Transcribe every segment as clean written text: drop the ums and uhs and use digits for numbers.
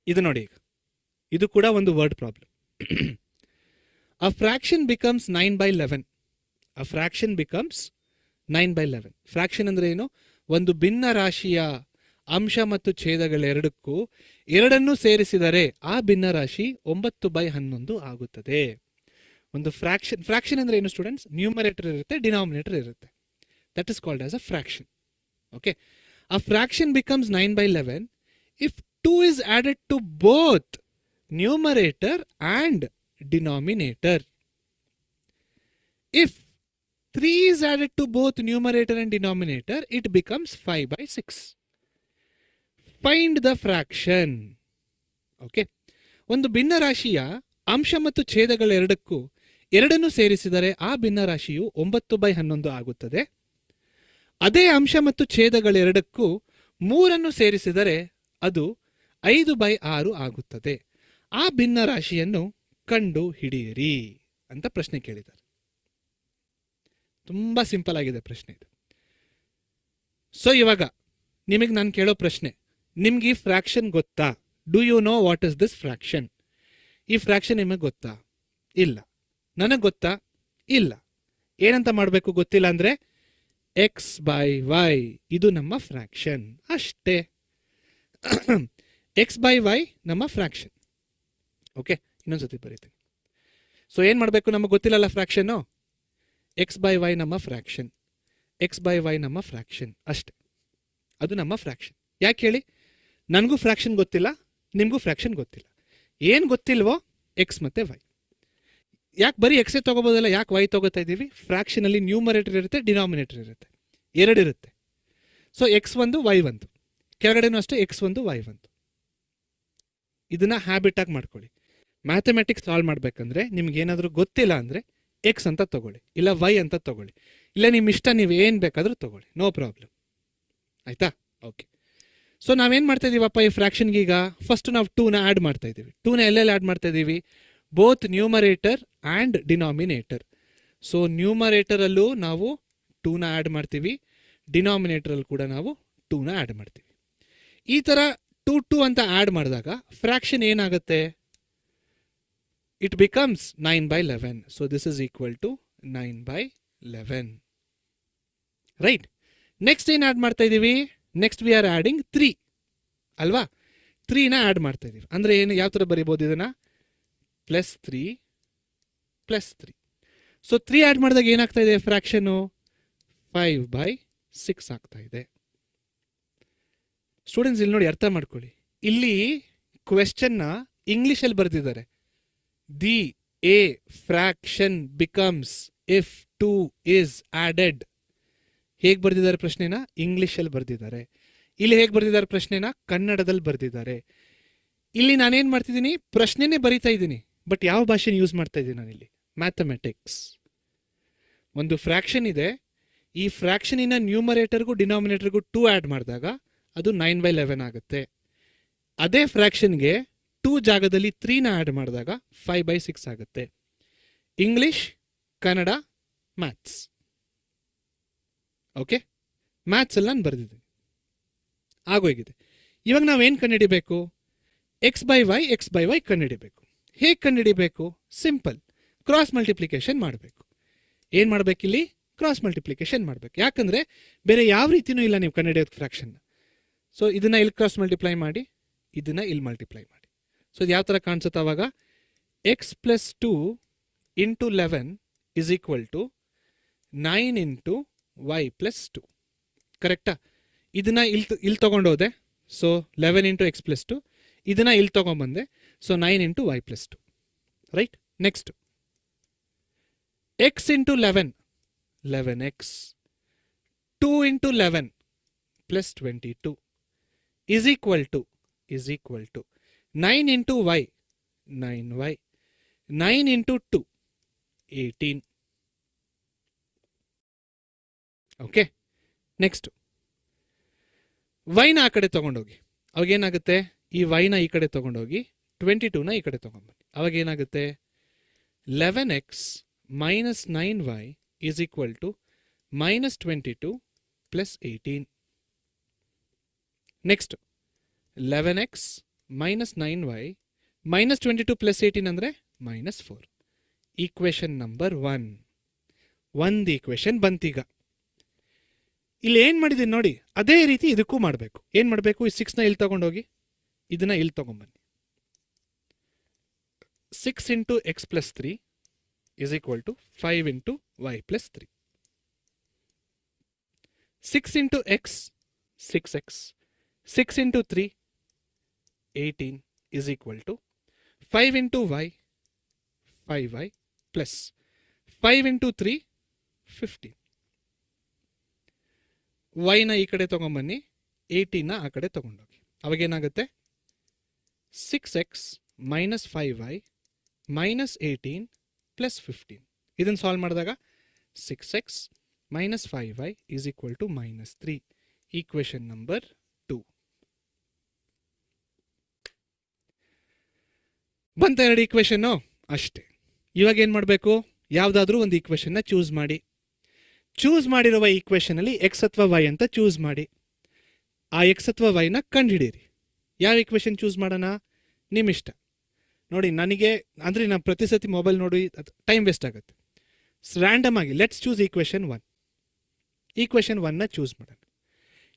ಇದು ನೋಡಿ ಈಗ, ಇದು ಕೂಡ ಒಂದು ವರ್ಡ್ ಪ್ರಾಬ್ಲಮ್. ಅ ಫ್ರಾಕ್ಷನ್ ಬಿಕಮ್ಸ್ 9/11. ಅ ಫ್ರಾಕ್ಷನ್ ಬಿಕಮ್ಸ್ 9/11. ಫ್ರಾಕ್ಷನ್ ಅಂದ್ರೆ ಏನು? ಒಂದು ಭಿನ್ನ ರಾಶಿಯ ಅಂಶ ಮತ್ತು ಛೇದಗಳೆರಡಕ್ಕೂ ಎರಡನ್ನೂ ಸೇರಿಸಿದರೆ ಆ ಭಿನ್ನ ರಾಶಿ 9/11 ಆಗುತ್ತದೆ. ಒಂದು ಫ್ರಾಕ್ಷನ್ ಅಂದ್ರೆ ಏನು ಸ್ಟೂಡೆಂಟ್ಸ್? ನ್ಯೂಮರೇಟರ್ ಇರುತ್ತೆ, ಡಿನಾಮಿನೇಟರ್ ಇರುತ್ತೆ. That is called as a fraction. Okay, a fraction becomes 9/11 if 2 is added to both numerator and denominator. If 3 is added to both numerator and denominator, it becomes 5/6. Find the fraction. Okay, ಒಂದು ಭಿನ್ನ ರಾಶಿಯ ಅಂಶ ಮತ್ತು ಛೇದಗಳೆರಡಕ್ಕೂ ಎರಡನ್ನೂ ಸೇರಿಸಿದರೆ ಆ ಭಿನ್ನ ರಾಶಿಯು 9/11 ಆಗುತ್ತದೆ. ಅದೇ ಅಂಶ ಮತ್ತು ಛೇದಗಳೆರಡಕ್ಕೂ 3 ಸೇರಿಸಿದರೆ ಅದು 5/6 ಆಗುತ್ತದೆ. ಆ ಭಿನ್ನ ರಾಶಿಯನ್ನು ಕಂಡು ಹಿಡಿಯಿರಿ ಅಂತ ಪ್ರಶ್ನೆ ಕೇಳಿದ್ದಾರೆ. ತುಂಬಾ ಸಿಂಪಲ್ ಆಗಿದೆ ಪ್ರಶ್ನೆ ಇದು. ಸೊ ಇವಾಗ ನಿಮಗೆ ನಾನು ಕೇಳೋ ಪ್ರಶ್ನೆ, ನಿಮ್ಗೆ ಈ ಫ್ರಾಕ್ಷನ್ ಗೊತ್ತಾ? Do you know what is this fraction? ಈ ಫ್ರಾಕ್ಷನ್ ನಿಮಗೆ ಗೊತ್ತಾ? ಇಲ್ಲ. ನನಗೆ ಗೊತ್ತಾ? ಇಲ್ಲ. ಏನಂತ ಮಾಡಬೇಕು? ಗೊತ್ತಿಲ್ಲ ಅಂದ್ರೆ x/y, ಇದು ನಮ್ಮ ಫ್ರಾಕ್ಷನ್ ಅಷ್ಟೇ. x/y ನಮ್ಮ ಫ್ರಾಕ್ಷನ್. ಓಕೆ, ಇನ್ನೊಂದ್ಸತಿ ಬರೀತೀನಿ. ಸೊ ಏನ್ ಮಾಡಬೇಕು? ನಮಗೆ ಗೊತ್ತಿಲ್ಲಲ್ಲ ಫ್ರಾಕ್ಷನ್ನು. x/y ನಮ್ಮ ಫ್ರಾಕ್ಷನ್, x/y ನಮ್ಮ ಫ್ರಾಕ್ಷನ್ ಅಷ್ಟೇ. ಅದು ನಮ್ಮ ಫ್ರಾಕ್ಷನ್. ಯಾಕೆ ಹೇಳಿ? ನನಗೂ ಫ್ರಾಕ್ಷನ್ ಗೊತ್ತಿಲ್ಲ, ನಿಮಗೂ ಫ್ರಾಕ್ಷನ್ ಗೊತ್ತಿಲ್ಲ. ಏನು ಗೊತ್ತಿಲ್ವೋ? ಎಕ್ಸ್ ಮತ್ತೆ ವೈ. ಯಾಕೆ ಬರೀ ಎಕ್ಸೇ ತಗೋಬೋದಲ್ಲ, ಯಾಕೆ ವೈ ತಗೋತಾ ಇದ್ದೀವಿ? ಫ್ರಾಕ್ಷನಲ್ಲಿ ನ್ಯೂಮರೇಟರ್ ಇರುತ್ತೆ, ಡಿನಾಮಿನೇಟರ್ ಇರುತ್ತೆ, ಎರಡಿರುತ್ತೆ. ಸೊ x1 y1, ಕೆಳಗಡೆನೂ ಅಷ್ಟೇ x1 y1. ಇದನ್ನ ಹ್ಯಾಬಿಟ್ ಆಗಿ ಮಾಡ್ಕೊಳ್ಳಿ. ಮ್ಯಾಥಮೆಟಿಕ್ಸ್ ಸಾಲ್ವ್ ಮಾಡ್ಬೇಕಂದ್ರೆ ನಿಮ್ಗೆ ಏನಾದರೂ ಗೊತ್ತಿಲ್ಲ ಅಂದರೆ ಎಕ್ಸ್ ಅಂತ ತಗೊಳ್ಳಿ, ಇಲ್ಲ ವೈ ಅಂತ ತಗೊಳ್ಳಿ, ಇಲ್ಲ ನಿಮ್ಮ ಇಷ್ಟ, ನೀವು ಏನು ಬೇಕಾದರೂ ತಗೊಳ್ಳಿ, ನೋ ಪ್ರಾಬ್ಲಮ್. ಆಯ್ತಾ? ಓಕೆ. ಸೊ ನಾವೇನು ಮಾಡ್ತಾ ಇದೀವಪ್ಪ ಈ ಫ್ರಾಕ್ಷನ್ಗೆ? ಈಗ ಫಸ್ಟ್ ನಾವು 2ನ ಆ್ಯಡ್ ಮಾಡ್ತಾ ಇದ್ದೀವಿ. 2ನ ಎಲ್ಲೆಲ್ಲಿ ಆ್ಯಡ್ ಮಾಡ್ತಾ ಇದ್ದೀವಿ? Both numerator and denominator. So ನ್ಯೂಮರೇಟರಲ್ಲೂ ನಾವು 2ನ ಆ್ಯಡ್ ಮಾಡ್ತೀವಿ, ಡಿನಾಮಿನೇಟರಲ್ಲಿ ಕೂಡ ನಾವು 2ನ ಆ್ಯಡ್ ಮಾಡ್ತೀವಿ. ಈ ಥರ 2 ಅಂತ ಆ್ಯಡ್ ಮಾಡಿದಾಗ ಫ್ರಾಕ್ಷನ್ ಏನಾಗುತ್ತೆ? It becomes 9/11. So this is equal to 9/11. Right. Next ಏನು ಆ್ಯಡ್ ಮಾಡ್ತಾ ಇದ್ದೀವಿ? ನೆಕ್ಸ್ಟ್ ವಿ ಆರ್ ಆ್ಯಡಿಂಗ್ 3 ಅಲ್ವಾ? 3ನ ಆ್ಯಡ್ ಮಾಡ್ತಾ ಇದ್ದೀವಿ. ಅಂದರೆ ಏನು, ಯಾವ ಥರ ಬರೀಬೋದು ಇದನ್ನು? +3 +3. ಸೊ 3 ಆ್ಯಡ್ ಮಾಡಿದಾಗ ಏನಾಗ್ತಾ ಇದೆ? ಫ್ರಾಕ್ಷನು 5/6 ಆಗ್ತಾ ಇದೆ. ಸ್ಟೂಡೆಂಟ್ಸ್ ಇಲ್ಲಿ ನೋಡಿ, ಅರ್ಥ ಮಾಡ್ಕೊಳ್ಳಿ. ಇಲ್ಲಿ ಕ್ವೆಶ್ಚನ್ನ ಇಂಗ್ಲಿಷಲ್ಲಿ ಬರೆದಿದ್ದಾರೆ. The A fraction becomes if 2 is added. ಹೇಗೆ ಬರೆದಿದ್ದಾರೆ ಪ್ರಶ್ನೆನ? ಇಂಗ್ಲಿಷಲ್ಲಿ ಬರೆದಿದ್ದಾರೆ. ಇಲ್ಲಿ ಹೇಗೆ ಬರೆದಿದ್ದಾರೆ ಪ್ರಶ್ನೆನ? ಕನ್ನಡದಲ್ಲಿ ಬರೆದಿದ್ದಾರೆ. ಇಲ್ಲಿ ನಾನೇನು ಮಾಡ್ತಿದ್ದೀನಿ? ಪ್ರಶ್ನೆನೇ ಬರೀತಾ ಇದ್ದೀನಿ, ಬಟ್ ಯಾವ ಭಾಷೆನ ಯೂಸ್ ಮಾಡ್ತಾ ಇದ್ದೀನಿ ನಾನಿಲ್ಲಿ? ಮ್ಯಾಥಮೆಟಿಕ್ಸ್. ಒಂದು ಫ್ರಾಕ್ಷನ್ ಇದೆ, ಈ ಫ್ರಾಕ್ಷನಿನ ನ್ಯೂಮರೇಟರ್ಗೂ ಡಿನಾಮಿನೇಟರ್ಗೂ 2 ಆ್ಯಡ್ ಮಾಡಿದಾಗ ಅದು 9/11 ಆಗುತ್ತೆ. ಅದೇ ಫ್ರಾಕ್ಷನ್ಗೆ 2 ಜಾಗದಲ್ಲಿ 3ನ ಆ್ಯಡ್ ಮಾಡಿದಾಗ 5/6 ಆಗುತ್ತೆ. English, Kannada, maths. ಓಕೆ, ಮ್ಯಾಥ್ಸಲ್ಲಿ ನಾನು ಬರೆದಿದ್ದೀನಿ, ಆಗೋಗಿದೆ. ಇವಾಗ ನಾವೇನು ಕಂಡುಹಿಡಿಬೇಕು? x/y ಕಂಡುಹಿಡಿಬೇಕು. ಹೇಗೆ ಕಂಡುಹಿಡಿಬೇಕು? ಸಿಂಪಲ್, ಕ್ರಾಸ್ ಮಲ್ಟಿಪ್ಲಿಕೇಶನ್ ಮಾಡಬೇಕು. ಏನು ಮಾಡಬೇಕಿಲ್ಲಿ? ಕ್ರಾಸ್ ಮಲ್ಟಿಪ್ಲಿಕೇಶನ್ ಮಾಡಬೇಕು. ಯಾಕಂದರೆ ಬೇರೆ ಯಾವ ರೀತಿಯೂ ಇಲ್ಲ ನೀವು ಕಂಡುಹಿಡಿಯೋದು ಫ್ರಾಕ್ಷನ್ನ. ಸೊ ಇದನ್ನು ಇಲ್ಲಿ ಕ್ರಾಸ್ ಮಲ್ಟಿಪ್ಲೈ ಮಾಡಿ, ಇದನ್ನು ಇಲ್ಲಿ ಮಲ್ಟಿಪ್ಲೈ ಮಾಡಿ. ಸೊ ಇದು ಯಾವ ಥರ ಕಾಣಿಸುತ್ತೆ ಅವಾಗ? x + 2 × 11 is equal to 9 × y + 2. ಕರೆಕ್ಟಾ? ಇದನ್ನು ಇಲ್ಲಿ ತೊಗೊಂಡೋದೆ. So 11 × x + 2. ಇದನ್ನು ಇಲ್ಲಿ ತೊಗೊಂಬಂದೆ. ಸೊ 9 × y + 2. Right. Next x × 11, 11x, 2 × 11 + 22 is equal to 9 × y, 9y, 9 × 2, 18. Okay. Next ವೈನ ಆ ಕಡೆ ತೊಗೊಂಡೋಗಿ, ಅವಾಗೇನಾಗುತ್ತೆ? ಈ ವೈನ ಈ ಕಡೆ ತೊಗೊಂಡೋಗಿ 22ನ ಈ ಕಡೆ ತೊಗೊಂಡ್ಬನ್ನಿ. ಅವಾಗೇನಾಗುತ್ತೆ? 11x - 9y is equal to -22 + 18. Next 11x minus 9y minus 22 plus 18 ಅಂದರೆ minus 4. Equation number 1. ಒಂದು ಈಕ್ವೇಶನ್ ಬಂತೀಗ. ಇಲ್ಲಿ ಏನು ಮಾಡಿದ್ದೀನಿ ನೋಡಿ, ಅದೇ ರೀತಿ ಇದಕ್ಕೂ ಮಾಡಬೇಕು. ಏನು ಮಾಡಬೇಕು, ಈ 6ನ ಇಲ್ಲಿ ತಗೊಂಡೋಗಿ ಇದನ್ನ ಇಲ್ಲಿ ತಗೊಂಬನ್ನಿ. 6 into x plus 3 is equal to 5 into y plus 3. 6 into x, 6x. 6 into 3, 18 is equal to 5 into y, 5y plus 5 into 3, 15. y ನ ಈ ಕಡೆ ತಗೊಂಬನ್ನಿ, 18ನ ಆ ಕಡೆ ತಗೊಂಡೋಗಿ. ಅವಾಗೇನಾಗುತ್ತೆ, 6x minus 5y minus 18 plus 15. ಇದನ್ನು ಸಾಲ್ವ್ ಮಾಡಿದಾಗ 6x minus 5y is equal to minus 3. Equation number 2. ಬಂತ ಎರಡು ಈಕ್ವೇಶನ್ನು ಅಷ್ಟೇ. ಇವಾಗ ಏನು ಮಾಡಬೇಕು, ಯಾವುದಾದ್ರೂ ಒಂದು ಈಕ್ವೇಶನ್ನ ಚೂಸ್ ಮಾಡಿ. ಚೂಸ್ ಮಾಡಿರುವ ಈಕ್ವೇಶನಲ್ಲಿ ಎಕ್ಸ್ ಅಥವಾ ವೈ ಅಂತ ಚೂಸ್ ಮಾಡಿ. ಆ ಎಕ್ಸ್ ಅಥವಾ ವೈನ ಕಂಡುಹಿಡೀರಿ. ಯಾವ ಈಕ್ವೇಶನ್ ಚೂಸ್ ಮಾಡೋಣ, ನಿಮ್ಮಿಷ್ಟ. ನೋಡಿ, ನನಗೆ ಅಂದರೆ ನಾನು ಪ್ರತಿ ಸತಿ ಮೊಬೈಲ್ ನೋಡಿ ಟೈಮ್ ವೇಸ್ಟ್ ಆಗುತ್ತೆ. ರ್ಯಾಂಡಮ್ ಆಗಿ ಲೆಟ್ಸ್ ಚೂಸ್ ಈಕ್ವೇಶನ್ 1. ಈಕ್ವೇಶನ್ 1ನ ಚೂಸ್ ಮಾಡೋಣ.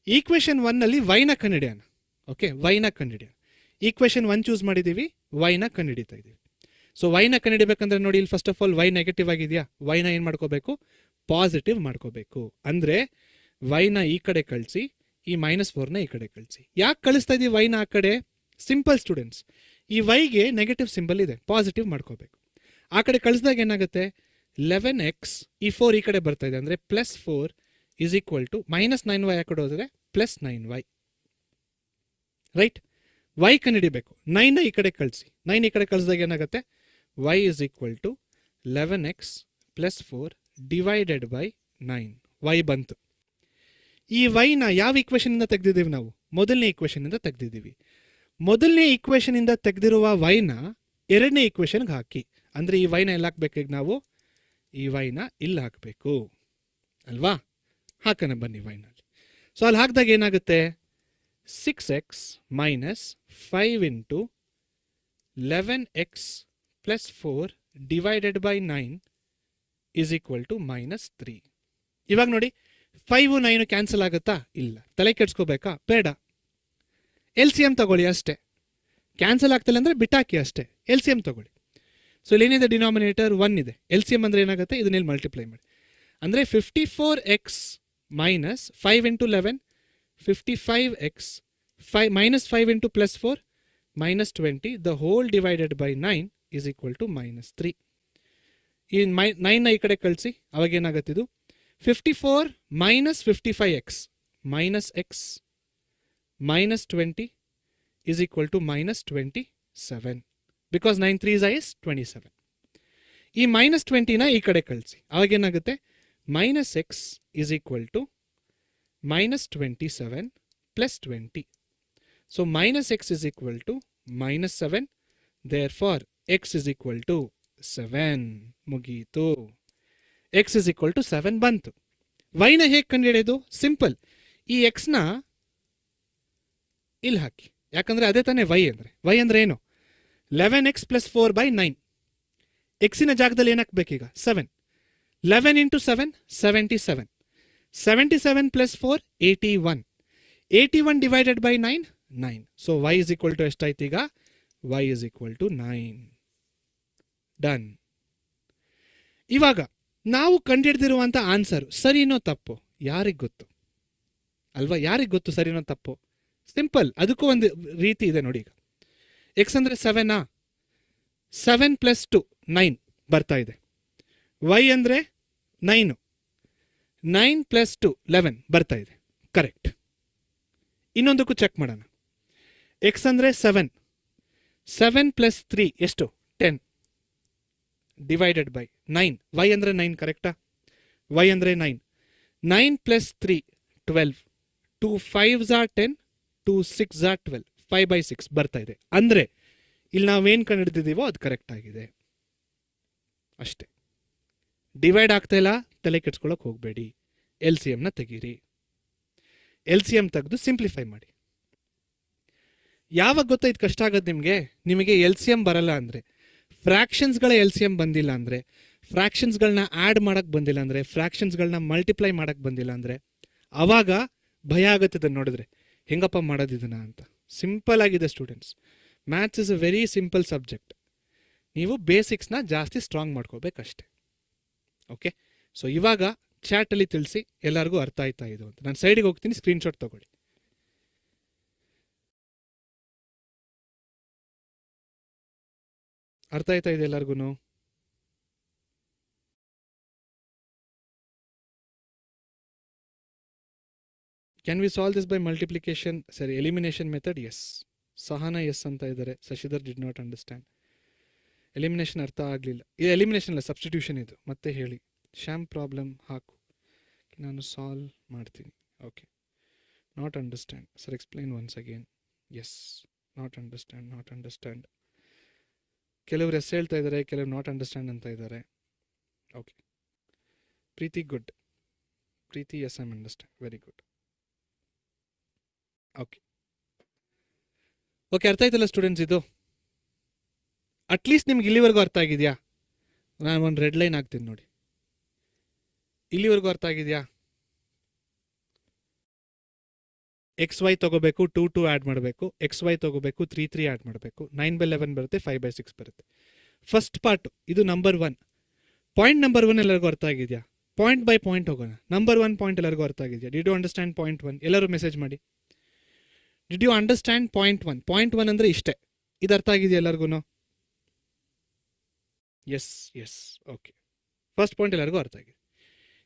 ಈಕ್ವೇಶನ್ 1ನಲ್ಲಿ ವೈನ ಕಂಡುಹಿಡಿಯೋಣ. ಓಕೆ, ವೈನ ಕಂಡುಹಿಡಿಯೋಣ. ಈಕ್ವೇಶನ್ 1 ಚೂಸ್ ಮಾಡಿದ್ದೀವಿ, ವೈನ ಕಂಡುಹಿಡಿತಾ ಇದ್ದೀವಿ. ಸೊ ವೈನ ಕಂಡುಹಿಡಿಬೇಕಂದ್ರೆ ನೋಡಿ, ಇಲ್ಲಿ first of all y negative ಆಗಿದೆಯಾ, ವೈನ ಏನು ಮಾಡ್ಕೋಬೇಕು, ಪಾಸಿಟಿವ್ ಮಾಡ್ಕೋಬೇಕು. ಅಂದರೆ ವೈನ ಈ ಕಡೆ ಕಳಿಸಿ, ಈ -4ನ ಈ ಕಡೆ ಕಳಿಸಿ. ಯಾಕೆ ಕಳಿಸ್ತಾ ಇದ್ದೀವಿ ವೈನ ಆ ಕಡೆ? ಸಿಂಪಲ್ ಸ್ಟೂಡೆಂಟ್ಸ್, ಈ ವೈಗೆ ನೆಗೆಟಿವ್ ಸಿಂಬಲ್ ಇದೆ, ಪಾಸಿಟಿವ್ ಮಾಡ್ಕೋಬೇಕು. ಆ ಕಡೆ ಕಳಿಸಿದಾಗ ಏನಾಗುತ್ತೆ, 11x, ಈ 4 ಈ ಕಡೆ ಬರ್ತಾ ಇದೆ, ಅಂದರೆ +4 is equal to -9y ಆ ಕಡೆ ಹೋದರೆ +9y. ರೈಟ್, ವೈ ಕಂಡುಹಿಡಿಬೇಕು. 9ನ ಈ ಕಡೆ ಕಳಿಸಿ, 9 ಈ ಕಡೆ ಕಳಿಸಿದಾಗ ಏನಾಗುತ್ತೆ, y is equal to 11x plus 4 divided by 9. y ಬಂತು. ಈ ವೈನ ಯಾವ ಈಕ್ವೇಶನಿಂದ ತೆಗೆದಿದ್ದೀವಿ ನಾವು? ಮೊದಲನೇ ಈಕ್ವೇಶನಿಂದ ತೆಗೆದಿದ್ದೀವಿ. ಮೊದಲನೇ ಈಕ್ವೇಶನಿಂದ ತೆಗೆದಿರುವ ವೈನ ಎರಡನೇ ಈಕ್ವೇಶನ್ಗೆ ಹಾಕಿ. ಅಂದರೆ ಈ ವೈನ ಎಲ್ಲಿ ಹಾಕ್ಬೇಕು, ಈಗ ನಾವು ಈ ವೈನ ಇಲ್ಲಿ ಹಾಕಬೇಕು ಅಲ್ವಾ? ಹಾಕೋಣ ಬನ್ನಿ ವೈನಲ್ಲಿ. ಸೊ ಅಲ್ಲಿ ಹಾಕಿದಾಗ ಏನಾಗುತ್ತೆ, 6x minus 5 into 11x plus 4 divided by 9 is equal to -3. ಇವಾಗ ನೋಡಿ, 5 9 ಕ್ಯಾನ್ಸಲ್ ಆಗುತ್ತಾ? ಇಲ್ಲ. ತಲೆ ಕೆಡ್ಸ್ಕೋಬೇಕಾ? ಬೇಡ. LCM ತಗೊಳ್ಳಿ ಅಷ್ಟೇ. ಕ್ಯಾನ್ಸಲ್ ಆಗ್ತಿಲ್ಲ ಅಂದರೆ ಬಿಟ್ಟಾಕಿ ಅಷ್ಟೇ. LCM ತಗೊಳ್ಳಿ. ಸೊ ಇಲ್ಲೇನಿದೆ, ಡಿನಾಮಿನೇಟರ್ 1 ಇದೆ. LCM ಅಂದರೆ ಏನಾಗುತ್ತೆ, ಇದನ್ನೆಲ್ಲಿ ಮಲ್ಟಿಪ್ಲೈ ಮಾಡಿ. ಅಂದರೆ 54x minus 5 into 11, 55x -5 into +4 -20, the whole divided by 9 is equal to -3. ಈ 9ನ ಈ ಕಡೆ ಕಳಿಸಿ, ಅವಾಗೇನಾಗುತ್ತೆ ಇದು 54 minus 55x minus x minus 20 is equal to -27, because 9 3s is 27. ಈ -20ನ ಈ ಕಡೆ ಕಳಿಸಿ, ಅವಾಗೇನಾಗುತ್ತೆ -x is equal to -27 plus 20. So -x is equal to -7. Therefore x is equal to 7. ಮುಗೀತು. x is equal to 7 ಬಂತು. ವೈನ ಹೇಗೆ ಕಂಡುಹಿಡಿಯೋದು? ಸಿಂಪಲ್. ಈ ಎಕ್ಸ್ನ ಇಲ್ಲಿ ಹಾಕಿ, ಯಾಕಂದರೆ ಅದೇ ತಾನೇ ವೈ ಅಂದರೆ. ವೈ ಅಂದರೆ ಏನು? 11x plus 4 by 9. ಎಕ್ಸಿನ ಜಾಗದಲ್ಲಿ ಏನು ಹಾಕ್ಬೇಕೀಗ? 7. 11 into 7, 77. 77 plus 4, 81. 81 divided by 9, 9. So y is equal to ಎಷ್ಟಾಯ್ತು ಈಗ? y is equal to 9. Done. ಇವಾಗ ನಾವು ಕಂಡುಹಿಡಿದಿರುವಂಥ ಆನ್ಸರ್ ಸರಿನೋ ತಪ್ಪು ಯಾರಿಗೆ ಗೊತ್ತು ಅಲ್ವಾ? ಯಾರಿಗೆ ಗೊತ್ತು ಸರಿನೋ ತಪ್ಪು? ಸಿಂಪಲ್, ಅದಕ್ಕೂ ಒಂದು ರೀತಿ ಇದೆ ನೋಡಿ. ಈಗ ಎಕ್ಸ್ ಅಂದರೆ 7ಆ? 7 plus 2 9 ಬರ್ತಾ ಇದೆ. ವೈ ಅಂದರೆ 9, 9 plus 2 11 ಬರ್ತಾ ಇದೆ. ಕರೆಕ್ಟ್. ಇನ್ನೊಂದಕ್ಕೂ ಚೆಕ್ ಮಾಡೋಣ. ಎಕ್ಸ್ ಅಂದರೆ 7, 7 plus 3 ಎಷ್ಟು? 10 ಡಿವೈಡೆಡ್ ಬೈ 9. ವೈ ಅಂದರೆ 9, ಕರೆಕ್ಟಾ? ವೈ ಅಂದರೆ 9. 9 plus 3 12. 2 5s are 10, 2 6s are 12. 5/6 ಬರ್ತಾ ಇದೆ. ಅಂದರೆ ಇಲ್ಲಿ ನಾವೇನು ಕಂಡುಹಿಡಿದಿದ್ದೀವೋ ಅದು ಕರೆಕ್ಟ್ ಆಗಿದೆ ಅಷ್ಟೇ. ಡಿವೈಡ್ ಆಗ್ತಾ ಇಲ್ಲ, ತಲೆ ಕೆಡ್ಸ್ಕೊಳ್ಳೋಕೆ ಹೋಗಬೇಡಿ. LCMನ ತೆಗೀರಿ. LCM ತೆಗೆದು ಸಿಂಪ್ಲಿಫೈ ಮಾಡಿ. ಯಾವಾಗ ಗೊತ್ತಾ ಇದು ಕಷ್ಟ ಆಗೋದು ನಿಮಗೆ ಎಲ್ ಸಿ ಎಮ್ ಬರಲ್ಲ ಅಂದರೆ, ಫ್ರ್ಯಾಕ್ಷನ್ಸ್ಗಳ ಎಲ್ ಸಿ ಎಮ್ ಬಂದಿಲ್ಲ ಅಂದರೆ, ಫ್ರ್ಯಾಕ್ಷನ್ಸ್ಗಳನ್ನ ಆ್ಯಡ್ ಮಾಡೋಕ್ಕೆ ಬಂದಿಲ್ಲ ಅಂದರೆ, ಫ್ರ್ಯಾಕ್ಷನ್ಸ್ಗಳನ್ನ ಮಲ್ಟಿಪ್ಲೈ ಮಾಡೋಕ್ಕೆ ಬಂದಿಲ್ಲ ಅಂದರೆ, ಆವಾಗ ಭಯ ಆಗುತ್ತೆ ಇದನ್ನು ನೋಡಿದ್ರೆ, ಹೆಂಗಪ್ಪ ಮಾಡೋದು ಇದನ್ನು ಅಂತ. ಸಿಂಪಲ್ ಆಗಿದೆ students. Maths is a very simple subject. ನೀವು ಬೇಸಿಕ್ಸ್ನ ಜಾಸ್ತಿ ಸ್ಟ್ರಾಂಗ್ ಮಾಡ್ಕೋಬೇಕಷ್ಟೆ. ಓಕೆ, ಸೊ ಇವಾಗ ಚಾಟಲ್ಲಿ ತಿಳಿಸಿ ಎಲ್ಲರಿಗೂ ಅರ್ಥ ಆಯ್ತಾ ಇದು ಅಂತ. ನಾನು ಸೈಡಿಗೆ ಹೋಗ್ತೀನಿ, ಸ್ಕ್ರೀನ್ಶಾಟ್ ತಗೊಳ್ಳಿ. ಅರ್ಥ ಆಯ್ತಾ ಇದೆ ಎಲ್ಲರಿಗೂ? Can we solve this by multiplication? ಸರಿ, elimination method yes. Sahana yes ಅಂತ ಇದ್ದಾರೆ. Shashidhar did not understand. Elimination ಅರ್ಥ ಆಗಲಿಲ್ಲ. ಇದು ಎಲಿಮಿನೇಷನ್ ಅಲ್ಲ, ಸಬ್ಸ್ಟಿಟ್ಯೂಷನ್ ಇದು. ಮತ್ತೆ ಹೇಳಿ. ಶ್ಯಾಮ್ ಪ್ರಾಬ್ಲಮ್ ಹಾಕು, ನಾನು ಸಾಲ್ವ್ ಮಾಡ್ತೀನಿ. Okay, not understand sir, explain once again. Yes, not understand. ಕೆಲವರು ಎಸ್ ಹೇಳ್ತಾ ಇದ್ದಾರೆ, ಕೆಲವರು ನಾಟ್ ಅಂಡರ್ಸ್ಟ್ಯಾಂಡ್ ಅಂತ ಇದ್ದಾರೆ. Okay, Preethi good. Preethi yes, I understand, very good. Okay okay, ಅರ್ಥ ಆಯ್ತಲ್ಲ ಸ್ಟೂಡೆಂಟ್ಸ್? ಇದು ಅಟ್ಲೀಸ್ಟ್ ನಿಮ್ಗೆ ಇಲ್ಲಿವರೆಗೂ ಅರ್ಥ ಆಗಿದೆಯಾ? ನಾನು ಒಂದು ರೆಡ್ ಲೈನ್ ಹಾಕ್ತೀನಿ ನೋಡಿ. ಇಲ್ಲಿವರೆಗೂ ಅರ್ಥ ಆಗಿದೆಯಾ? ಎಕ್ಸ್ ವೈ ತಗೋಬೇಕು, 2 2 ಆ್ಯಡ್ ಮಾಡಬೇಕು. ಎಕ್ಸ್ ವೈ ತಗೋಬೇಕು, 3 3 ಆ್ಯಡ್ ಮಾಡಬೇಕು. 9/11 ಬರುತ್ತೆ, 5/6 ಬರುತ್ತೆ. ಫಸ್ಟ್ ಪಾರ್ಟ್ ಇದು ನಂಬರ್ 1. ಪಾಯಿಂಟ್ ನಂಬರ್ 1 ಎಲ್ಲರಿಗೂ ಅರ್ಥ ಆಗಿದೆಯಾ? ಪಾಯಿಂಟ್ ಬೈ ಪಾಯಿಂಟ್ ಹೋಗೋಣ. ನಂಬರ್ 1 ಪಾಯಿಂಟ್ ಎಲ್ಲರಿಗೂ ಅರ್ಥ ಆಗಿದೆಯಾ? Did you understand point 1? ಎಲ್ಲರೂ ಮೆಸೇಜ್ ಮಾಡಿ. Did you understand point 1? Point 1 ಅಂದರೆ ಇಷ್ಟೇ. ಇದು ಅರ್ಥ ಆಗಿದೆಯಾ ಎಲ್ಲರಿಗೂ? Yes yes, okay. First point ಎಲ್ಲರಿಗೂ ಅರ್ಥ ಆಗಿದೆ.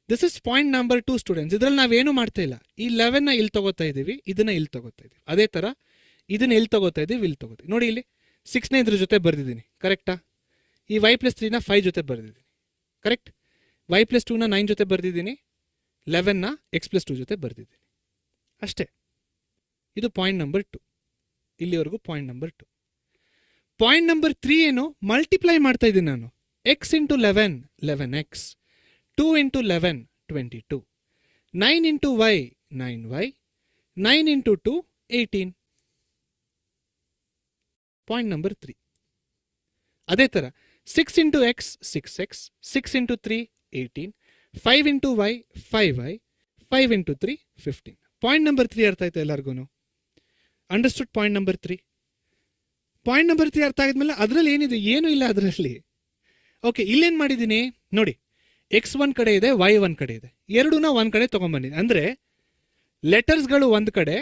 This is point number 2 students. ಇದರಲ್ಲಿ ನಾವೇನು ಮಾಡ್ತಾ ಇಲ್ಲ. ಈ 11ನ ಇಲ್ಲಿ ತಗೋತಾ ಇದ್ದೀವಿ, ಇದನ್ನ ಇಲ್ಲಿ ತಗೋತಾ ಇದ್ದೀವಿ. ಅದೇ ಥರ ಇದನ್ನ ಇಲ್ಲಿ ತಗೋತಾ ಇದ್ದೀವಿ, ಇಲ್ಲಿ ತಗೋತೀವಿ. ನೋಡಿ, ಇಲ್ಲಿ 6ನೇ ಇದ್ರ ಜೊತೆ ಬರೆದಿದ್ದೀನಿ, ಕರೆಕ್ಟಾ? ಈ y+3ನ 5 ಜೊತೆ ಬರೆದಿದ್ದೀನಿ, ಕರೆಕ್ಟ್? y+2ನ 9 ಜೊತೆ ಬರೆದಿದ್ದೀನಿ, 11ನ x+2 ಜೊತೆ ಬರೆದಿದ್ದೀನಿ, ಅಷ್ಟೇ. ಇದು ಪಾಯಿಂಟ್ ನಂಬರ್ 2. ಇಲ್ಲಿವರೆಗೂ ಪಾಯಿಂಟ್ ನಂಬರ್ 2. ಪಾಯಿಂಟ್ ನಂಬರ್ 3 ಏನು? ಮಲ್ಟಿಪ್ಲೈ ಮಾಡ್ತಾ ಇದ್ದೀನಿ ನಾನು. x into 11 11x, 2 into 11 22, 9 into y 9y, 9 into 2 18. Point number 3. ಅದೇ ಥರ 6 into x 6x, 6 into 3 18, 5 into y 5y, 5 into 3 15. Point number 3 ಅರ್ಥ ಆಯ್ತು ಎಲ್ಲರಿಗೂ? Understood point number 3? Point number 3 ಅರ್ಥ ಆಗಿದ್ಮೇಲೆ ಅದರಲ್ಲಿ ಏನಿದೆ? ಏನೂ ಇಲ್ಲ ಅದರಲ್ಲಿ. ಓಕೆ, ಇಲ್ಲೇನು ಮಾಡಿದ್ದೀನಿ ನೋಡಿ. ಎಕ್ಸ್ ಒಂದು ಕಡೆ ಇದೆ, ವೈ ಒಂದು ಕಡೆ ಇದೆ. ಎರಡೂನ ಒಂದು ಕಡೆ ತೊಗೊಂಬಂದಿದೆ. ಅಂದರೆ ಲೆಟರ್ಸ್ಗಳು ಒಂದು ಕಡೆ,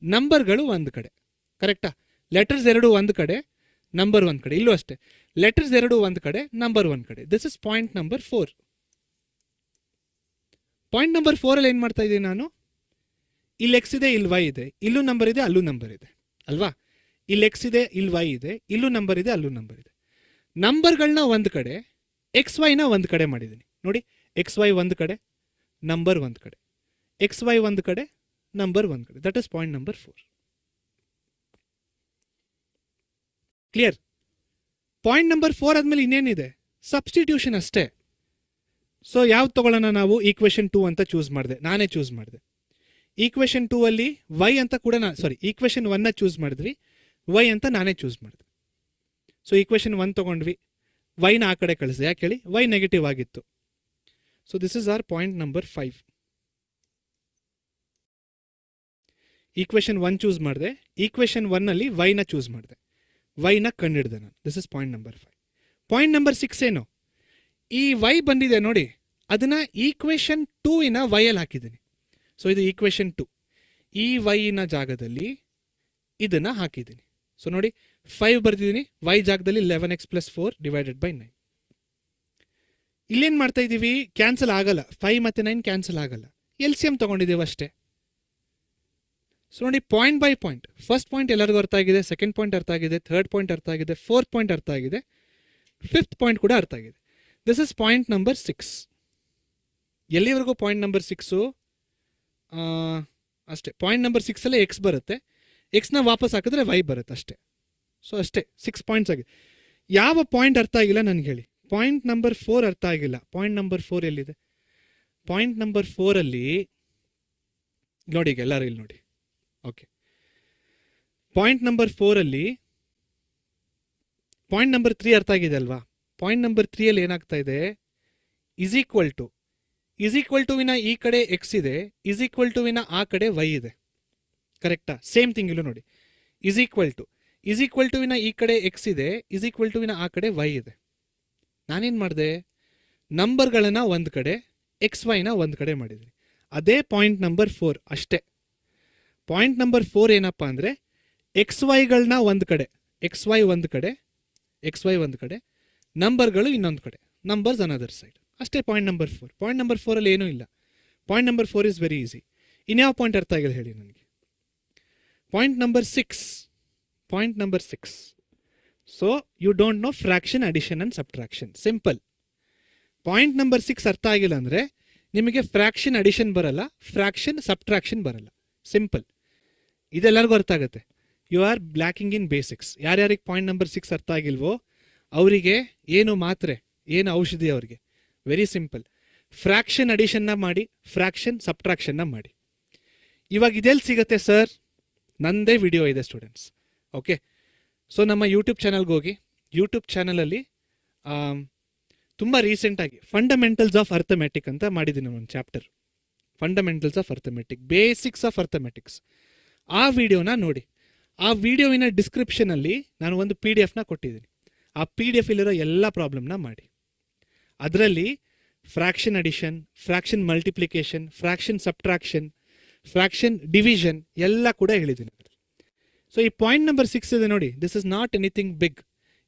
ನಂಬರ್ಗಳು ಒಂದು ಕಡೆ, ಕರೆಕ್ಟಾ? ಲೆಟರ್ಸ್ ಎರಡು ಒಂದು ಕಡೆ, ನಂಬರ್ ಒಂದು ಕಡೆ. ಇಲ್ಲೂ ಅಷ್ಟೇ, ಲೆಟರ್ಸ್ ಎರಡು ಒಂದು ಕಡೆ, ನಂಬರ್ ಒಂದು ಕಡೆ. This is point number 4. Point number 4ಅಲ್ಲಿ ಏನು ಮಾಡ್ತಾ ಇದ್ದೀನಿ ನಾನು? ಇಲ್ಲಿ ಎಕ್ಸ್ ಇದೆ, ಇಲ್ಲಿ ವೈ ಇದೆ, ಇಲ್ಲೂ ನಂಬರ್ ಇದೆ, ಅಲ್ಲೂ ನಂಬರ್ ಇದೆ, ಅಲ್ವಾ? ಇಲ್ಲಿ ಎಕ್ಸ್ ಇದೆ, ಇಲ್ಲಿ ವೈ ಇದೆ, ಇಲ್ಲೂ ನಂಬರ್ ಇದೆ, ಅಲ್ಲೂ ನಂಬರ್ ಇದೆ. ನಂಬರ್ಗಳನ್ನ ಒಂದು ಕಡೆ, ಎಕ್ಸ್ ವೈನ ಒಂದು ಕಡೆ ಮಾಡಿದ್ದೀನಿ ನೋಡಿ. ಎಕ್ಸ್ ವೈ ಒಂದು ಕಡೆ, ನಂಬರ್ ಒಂದು ಕಡೆ, ಎಕ್ಸ್ ವೈ ಒಂದು ಕಡೆ, ನಂಬರ್ ಒಂದು ಕಡೆ. That is point number 4. Clear? Point number 4 ಆದಮೇಲೆ ಇನ್ನೇನಿದೆ? ಸಬ್ಸ್ಟಿಟ್ಯೂಷನ್ ಅಷ್ಟೇ. ಸೊ ಯಾವ್ದು ತಗೊಳ್ಳೋಣ ನಾವು? ಈಕ್ವೇಷನ್ 2 ಅಂತ ಚೂಸ್ ಮಾಡಿದೆ, ನಾನೇ ಚೂಸ್ ಮಾಡಿದೆ. ಈಕ್ವೇಷನ್ 2 ಅಲ್ಲಿ ವೈ ಅಂತ ಕೂಡ ಈಕ್ವೇಷನ್ 1ನ ಚೂಸ್ ಮಾಡಿದ್ವಿ, ವೈ ಅಂತ ನಾನೇ ಚೂಸ್ ಮಾಡಿದೆ. ಸೊ ಈಕ್ವೇಷನ್ 1 ತೊಗೊಂಡ್ವಿ, ವೈನ ಆ ಕಡೆ ಕಳಿಸಿದೆ. ಯಾಕೆ ಹೇಳಿ? ವೈ ನೆಗೆಟಿವ್ ಆಗಿತ್ತು. So this is our point number 5. Equation 1 choose ಮಾಡಿದೆ, ಈಕ್ವೇಷನ್ 1ನಲ್ಲಿ ವೈನ ಚೂಸ್ ಮಾಡಿದೆ, ವೈನ ಕಂಡಿಡಿದೆ ನಾನು. This is point number 5. Point number 6 ಏನು? ಈ ವೈ ಬಂದಿದೆ ನೋಡಿ, ಅದನ್ನ ಈಕ್ವೇಷನ್ 2 ವೈಯಲ್ಲಿ ಹಾಕಿದ್ದೀನಿ. ಸೊ ಇದು ಈಕ್ವೇಷನ್ 2. ಈ ವೈನ ಜಾಗದಲ್ಲಿ ಇದನ್ನ ಹಾಕಿದ್ದೀನಿ. ಸೊ ನೋಡಿ, 5 ಬರ್ದಿದ್ದೀನಿ, ವೈ ಜಾಗದಲ್ಲಿ 11x + 4 ಡಿವೈಡೆಡ್ ಬೈ 9. ಇಲ್ಲೇನು ಮಾಡ್ತಾ ಇದ್ದೀವಿ? ಕ್ಯಾನ್ಸಲ್ ಆಗಲ್ಲ, 5 ಮತ್ತು 9 ಕ್ಯಾನ್ಸಲ್ ಆಗಲ್ಲ, ಎಲ್ ಸಿ ಎಮ್ ತೊಗೊಂಡಿದ್ದೀವಿ ಅಷ್ಟೇ. ಸೊ ನೋಡಿ, point by point. First point ಎಲ್ಲರಿಗೂ ಅರ್ಥ ಆಗಿದೆ, ಸೆಕೆಂಡ್ ಪಾಯಿಂಟ್ ಅರ್ಥ ಆಗಿದೆ, ಥರ್ಡ್ ಪಾಯಿಂಟ್ ಅರ್ಥ ಆಗಿದೆ, ಫೋರ್ತ್ ಪಾಯಿಂಟ್ ಅರ್ಥ ಆಗಿದೆ, ಫಿಫ್ತ್ ಪಾಯಿಂಟ್ ಕೂಡ ಅರ್ಥ ಆಗಿದೆ. This is point number 6. ಎಲ್ಲಿವರೆಗೂ ಪಾಯಿಂಟ್ ನಂಬರ್ 6? ಅಷ್ಟೇ. ಪಾಯಿಂಟ್ ನಂಬರ್ 6ಅಲ್ಲೇ ಎಕ್ಸ್ ಬರುತ್ತೆ, ಎಕ್ಸ್ನ ವಾಪಸ್ ಹಾಕಿದ್ರೆ ವೈ ಬರುತ್ತೆ ಅಷ್ಟೇ. ಸೊ ಅಷ್ಟೇ, 6 ಪಾಯಿಂಟ್ಸ್ ಆಗಿದೆ. ಯಾವ ಪಾಯಿಂಟ್ ಅರ್ಥ ಆಗಿಲ್ಲ ನನಗೆ ಹೇಳಿ? ಪಾಯಿಂಟ್ ನಂಬರ್ 4 ಅರ್ಥ ಆಗಿಲ್ಲ. ಪಾಯಿಂಟ್ ನಂಬರ್ 4 ಎಲ್ಲಿದೆ? ಪಾಯಿಂಟ್ ನಂಬರ್ 4ಅಲ್ಲಿ ನೋಡಿ, ಈಗ ಎಲ್ಲರೂ ಇಲ್ಲಿ ನೋಡಿ. ಓಕೆ, ಪಾಯಿಂಟ್ ನಂಬರ್ 4 ಅಲ್ಲಿ ಪಾಯಿಂಟ್ ನಂಬರ್ 3 ಅರ್ಥ ಆಗಿದೆ ಅಲ್ವಾ? ಪಾಯಿಂಟ್ ನಂಬರ್ 3 ಅಲ್ಲಿ ಏನಾಗ್ತಾ ಇದೆ, ಇಸ್ ಈಕ್ವಲ್ ಟು ವಿನ ಈ ಕಡೆ ಎಕ್ಸ್ ಇದೆ, ಇಸ್ ಈಕ್ವಲ್ ಟು ವಿನ ಆ ಕಡೆ ವೈ ಇದೆ. ಕರೆಕ್ಟಾ? ಸೇಮ್ ಥಿಂಗ್ ಇಲ್ಲೂ ನೋಡಿ, ಇಸ್ ಈಕ್ವಲ್ ಟು ವಿನ ಈ ಕಡೆ ಎಕ್ಸ್ ಇದೆ, ಇಸ್ ಈಕ್ವಲ್ ಟು ವಿನ ಆ ಕಡೆ ವೈ ಇದೆ. ನಾನೇನು ಮಾಡಿದೆ, ನಂಬರ್ಗಳನ್ನ ಒಂದು ಕಡೆ, ಎಕ್ಸ್ ವೈನ ಒಂದು ಕಡೆ ಮಾಡಿದ್ದೀನಿ. ಅದೇ ಪಾಯಿಂಟ್ ನಂಬರ್ 4 ಅಷ್ಟೇ. ಪಾಯಿಂಟ್ ನಂಬರ್ 4 ಏನಪ್ಪ ಅಂದರೆ, ಎಕ್ಸ್ ವೈಗಳನ್ನ ಒಂದು ಕಡೆ, ಎಕ್ಸ್ ವೈ ಒಂದು ಕಡೆ, ನಂಬರ್ಗಳು ಇನ್ನೊಂದು ಕಡೆ, ನಂಬರ್ಸ್ ಅನದರ್ ಸೈಡ್. ಅಷ್ಟೇ ಪಾಯಿಂಟ್ ನಂಬರ್ 4. ಪಾಯಿಂಟ್ ನಂಬರ್ 4 ಅಲ್ಲಿ ಏನೂ ಇಲ್ಲ. Point number 4 is very easy. ಇನ್ಯಾವ ಪಾಯಿಂಟ್ ಅರ್ಥ ಆಗಿಲ್ಲ ಹೇಳಿ ನನಗೆ? Point number 6. So you don't know fraction, addition and subtraction. Simple. Point number 6 ಅರ್ಥ ಆಗಿಲ್ಲ ಅಂದರೆ ನಿಮಗೆ ಫ್ರಾಕ್ಷನ್ ಅಡಿಷನ್ ಬರಲ್ಲ, ಫ್ರಾಕ್ಷನ್ ಸಬ್ಟ್ರಾಕ್ಷನ್ ಬರಲ್ಲ. ಸಿಂಪಲ್. ಇದೆಲ್ಲರಿಗೂ ಅರ್ಥ ಆಗುತ್ತೆ. You are blacking in basics. ಯಾರ್ಯಾರಿಗೆ ಪಾಯಿಂಟ್ ನಂಬರ್ 6 ಅರ್ಥ ಆಗಿಲ್ವೋ ಅವರಿಗೆ ಏನು ಮಾತ್ರೆ, ಏನು ಔಷಧಿ ಅವರಿಗೆ? Very simple. ಫ್ರಾಕ್ಷನ್ ಅಡಿಷನ್ನ ಮಾಡಿ, ಫ್ರಾಕ್ಷನ್ ಸಬ್ಟ್ರಾಕ್ಷನ್ನ ಮಾಡಿ. ಇವಾಗ ಇದೆಲ್ಲಿ ಸಿಗುತ್ತೆ ಸರ್? ನಂದೇ ವಿಡಿಯೋ ಇದೆ ಸ್ಟೂಡೆಂಟ್ಸ್. ಓಕೆ, ಸೊ ನಮ್ಮ ಯೂಟ್ಯೂಬ್ ಚಾನಲ್ಗೆ ಹೋಗಿ. ಯೂಟ್ಯೂಬ್ ಚಾನಲಲ್ಲಿ ತುಂಬ ರೀಸೆಂಟಾಗಿ ಫಂಡಮೆಂಟಲ್ಸ್ ಆಫ್ ಅರ್ಥಮೆಟಿಕ್ ಅಂತ ಮಾಡಿದ್ದೀನಿ ಒಂದು chapter. Fundamentals of arithmetic, basics of arithmetics. ಆ ವಿಡಿಯೋನ ನೋಡಿ. ಆ ವಿಡಿಯೋವಿನ ಡಿಸ್ಕ್ರಿಪ್ಷನಲ್ಲಿ ನಾನು ಒಂದು PDF ನ ಕೊಟ್ಟಿದ್ದೀನಿ. ಆ PDF ಇಲ್ಲಿರೋ ಎಲ್ಲ ಪ್ರಾಬ್ಲಮ್ನ ಮಾಡಿ. ಅದರಲ್ಲಿ fraction addition, fraction multiplication, fraction subtraction, fraction division ಎಲ್ಲ ಕೂಡ ಹೇಳಿದ್ದೀನಿ. ಸೊ ಈ ಪಾಯಿಂಟ್ ನಂಬರ್ 6 ಇದೆ ನೋಡಿ, this is not anything big.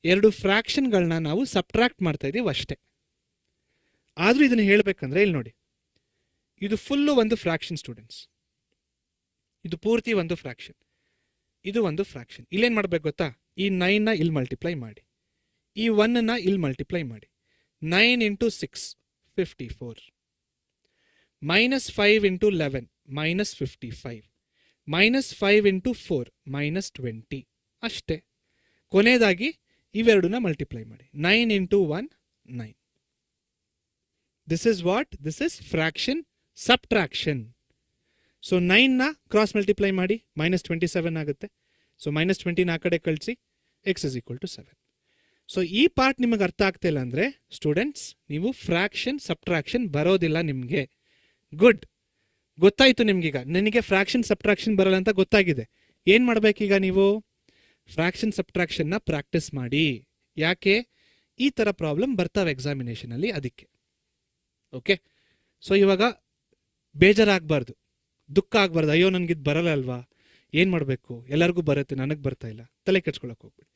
2 ಫ್ರಾಕ್ಷನ್ಗಳನ್ನ ನಾವು ಸಬ್ಟ್ರಾಕ್ಟ್ ಮಾಡ್ತಾ ಇದ್ದೀವಿ ಅಷ್ಟೇ. ಆದರೂ ಇದನ್ನು ಹೇಳಬೇಕಂದ್ರೆ ಇಲ್ಲಿ ನೋಡಿ, ಇದು ಫುಲ್ಲು ಒಂದು ಫ್ರಾಕ್ಷನ್ ಸ್ಟೂಡೆಂಟ್ಸ್. ಇದು ಪೂರ್ತಿ ಒಂದು ಫ್ರಾಕ್ಷನ್, ಇದು ಒಂದು ಫ್ರಾಕ್ಷನ್. ಇಲ್ಲೇನು ಮಾಡಬೇಕು ಗೊತ್ತಾ? ಈ 9ನ ಇಲ್ಲಿ ಮಲ್ಟಿಪ್ಲೈ ಮಾಡಿ, ಈ 1ನ ಇಲ್ಲಿ ಮಲ್ಟಿಪ್ಲೈ ಮಾಡಿ. 9 ಇಂಟು 6 54, -5 ಇಂಟು 11 -55, -5 ಇಂಟು 4 -20. ಅಷ್ಟೇ. ಕೊನೆಯದಾಗಿ ಇವೆರಡನ್ನ ಮಲ್ಟಿಪ್ಲೈ ಮಾಡಿ. 9 into 1 9. This is what? This is fraction subtraction. So 9ನ ಕ್ರಾಸ್ ಮಲ್ಟಿಪ್ಲೈ ಮಾಡಿ, -27 ಆಗುತ್ತೆ. ಸೊ -20ನ ಆ ಕಡೆ ಕಳಿಸಿ, x is equal to 7. So ಈ ಪಾರ್ಟ್ ನಿಮಗೆ ಅರ್ಥ ಆಗ್ತಾ ಇಲ್ಲ ಅಂದರೆ ಸ್ಟೂಡೆಂಟ್ಸ್, ನೀವು ಫ್ರಾಕ್ಷನ್ ಸಬ್ಟ್ರಾಕ್ಷನ್ ಬರೋದಿಲ್ಲ ನಿಮಗೆ. ಗುಡ್, ಗೊತ್ತಾಯಿತು ನಿಮ್ಗೀಗ. ನನಗೆ ಫ್ರಾಕ್ಷನ್ ಸಬ್ಟ್ರಾಕ್ಷನ್ ಬರಲ್ಲ ಅಂತ ಗೊತ್ತಾಗಿದೆ. ಏನು ಮಾಡಬೇಕೀಗ ನೀವು? ಫ್ರಾಕ್ಷನ್ ಸಬ್ಟ್ರಾಕ್ಷನ್ನ ಪ್ರಾಕ್ಟೀಸ್ ಮಾಡಿ. ಯಾಕೆ? ಈ ಥರ ಪ್ರಾಬ್ಲಮ್ ಬರ್ತಾವೆ ಎಕ್ಸಾಮಿನೇಷನಲ್ಲಿ, ಅದಕ್ಕೆ. ಓಕೆ, ಸೊ ಇವಾಗ ಬೇಜಾರಾಗಬಾರ್ದು, ದುಃಖ ಆಗಬಾರ್ದು. ಅಯ್ಯೋ ನನಗಿದು ಬರಲ್ಲ ಅಲ್ವಾ, ಏನು ಮಾಡಬೇಕು? ಎಲ್ಲರಿಗೂ ಬರುತ್ತೆ, ನನಗೆ ಬರ್ತಾ ಇಲ್ಲ. ತಲೆ ಕೆಡ್ಸ್ಕೊಳಕ್ಕೆ ಹೋಗ್ಬೇಡಿ.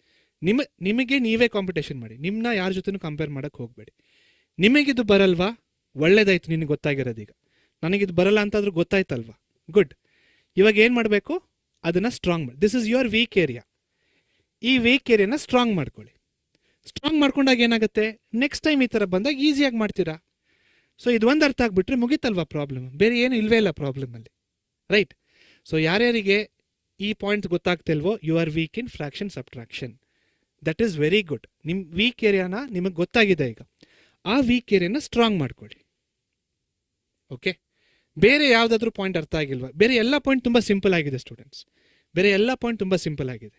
ನಿಮಗೆ ನೀವೇ ಕಾಂಪಿಟೇಷನ್ ಮಾಡಿ. ನಿಮ್ಮನ್ನ ಯಾರ ಜೊತೆನೂ ಕಂಪೇರ್ ಮಾಡೋಕ್ಕೆ ಹೋಗಬೇಡಿ. ನಿಮಗಿದು ಬರಲ್ವಾ? ಒಳ್ಳೇದಾಯ್ತು, ನಿನಗೆ ಗೊತ್ತಾಗಿರೋದೀಗ. ನನಗಿದು ಬರಲ್ಲ ಅಂತಾದ್ರೂ ಗೊತ್ತಾಯ್ತಲ್ವಾ? ಗುಡ್. ಇವಾಗ ಏನು ಮಾಡಬೇಕು? ಅದನ್ನು ಸ್ಟ್ರಾಂಗ್ ಮಾಡಿ. This is your weak area. ಈ ವೀಕ್ ಏರಿಯಾನ ಸ್ಟ್ರಾಂಗ್ ಮಾಡ್ಕೊಳ್ಳಿ. ಸ್ಟ್ರಾಂಗ್ ಮಾಡ್ಕೊಂಡಾಗ ಏನಾಗುತ್ತೆ? ನೆಕ್ಸ್ಟ್ ಟೈಮ್ ಈ ಥರ ಬಂದಾಗ ಈಸಿಯಾಗಿ ಮಾಡ್ತೀರಾ. ಸೊ ಇದು ಒಂದು ಅರ್ಥ ಆಗ್ಬಿಟ್ರೆ ಮುಗಿತಲ್ವಾ ಪ್ರಾಬ್ಲಮ್? ಬೇರೆ ಏನು ಇಲ್ವೇ ಇಲ್ಲ ಪ್ರಾಬ್ಲಮಲ್ಲಿ, ರೈಟ್? ಸೊ ಯಾರ್ಯಾರಿಗೆ ಈ ಪಾಯಿಂಟ್ ಗೊತ್ತಾಗ್ತಿಲ್ವೋ, you are weak in fraction subtraction. That is very good. ನಿಮ್ಮ ವೀಕ್ ಏರಿಯಾನ ನಿಮಗೆ ಗೊತ್ತಾಗಿದೆ ಈಗ. ಆ ವೀಕ್ ಏರಿಯಾನ ಸ್ಟ್ರಾಂಗ್ ಮಾಡ್ಕೊಳ್ಳಿ. ಓಕೆ, ಬೇರೆ ಯಾವುದಾದ್ರೂ ಪಾಯಿಂಟ್ ಅರ್ಥ ಆಗಿಲ್ವಾ? ಬೇರೆ ಎಲ್ಲ ಪಾಯಿಂಟ್ ತುಂಬ ಸಿಂಪಲ್ ಆಗಿದೆ ಸ್ಟೂಡೆಂಟ್ಸ್. ಬೇರೆ ಎಲ್ಲ ಪಾಯಿಂಟ್ ತುಂಬ ಸಿಂಪಲ್ ಆಗಿದೆ.